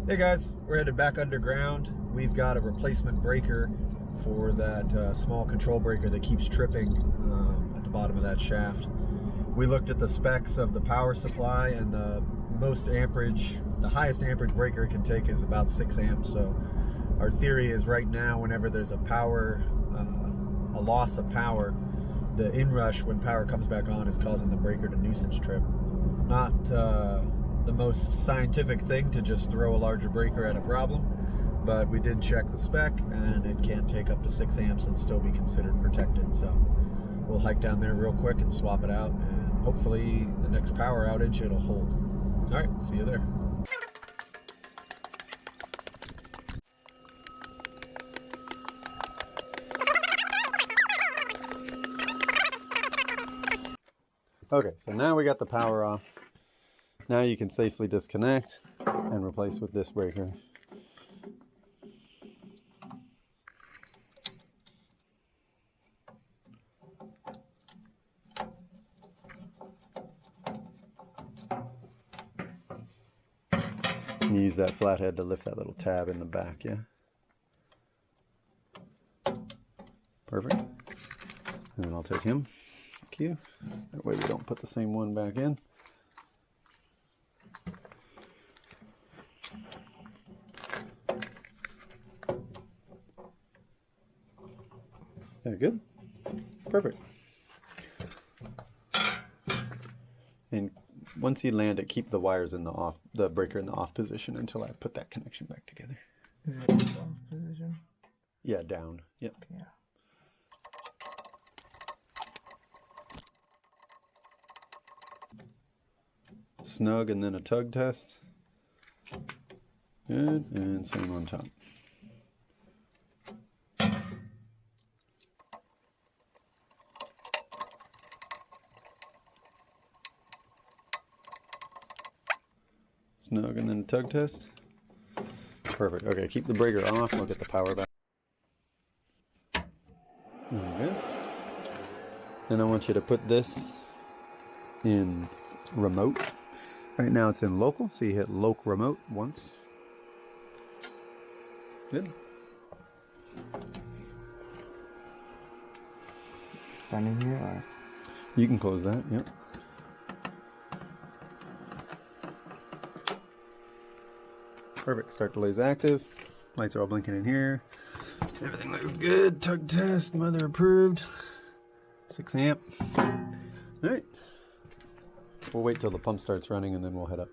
Hey guys, we're headed back underground. We've got a replacement breaker for that small control breaker that keeps tripping at the bottom of that shaft. We looked at the specs of the power supply, and the highest amperage breaker it can take is about 6 amps. So our theory is right now, whenever there's a loss of power, the inrush when power comes back on is causing the breaker to nuisance trip. Not the most scientific thing to just throw a larger breaker at a problem, but we did check the spec and it can take up to 6 amps and still be considered protected. So we'll hike down there real quick and swap it out, and hopefully the next power outage it'll hold. All right, see you there. Okay, so now we got the power off. Now you can safely disconnect and replace with this breaker. You use that flathead to lift that little tab in the back, yeah? Perfect. And then I'll take him. Thank you. That way we don't put the same one back in. Very good. Perfect. And once you land it, keep the wires in the breaker in the off position until I put that connection back together. Is it off position? Yeah, down. Yep. Yeah. Snug and then a tug test. Good, and same on top. Snug and then a tug test. Perfect. Okay, keep the breaker off. We'll get the power back. Okay. Then I want you to put this in remote. Right now it's in local, so you hit loc remote once. Good. Standing here, or? You can close that, yep. Perfect. Start delay's active. Lights are all blinking in here. Everything looks good. Tug test, mother approved. 6 amp. Alright. We'll wait till the pump starts running and then we'll head up.